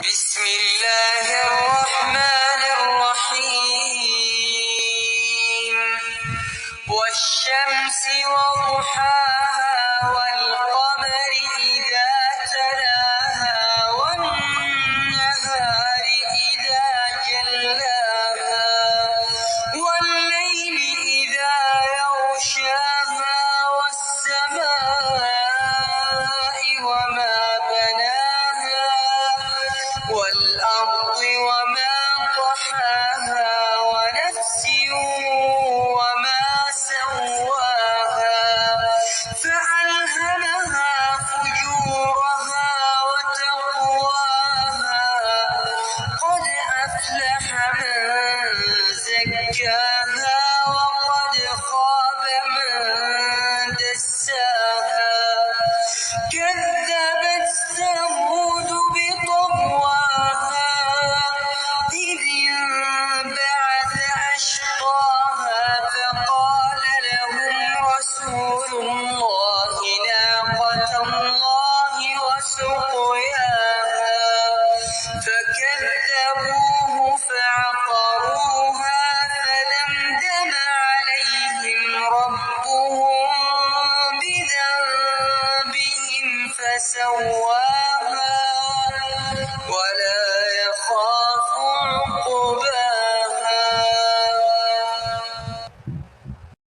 بسم الله الرحمن الرحيم والشمس وضحاها والقمر إذا تلاها والنهار إذا جلاها والليل إذا يغشاها والسماء وما بناها والأرض وما طحاها ونفس وما سواها فألهمها فجورها وتقواها قد أفلح من زكاها وقد خاب من دساها كذبت ثمود بطغواها إذ انبعث أشقاها فقال لهم رسول الله ناقة الله وسقياها فكذبوه فعقروها فدمدم عليهم ربهم بذنبهم فسواها ولا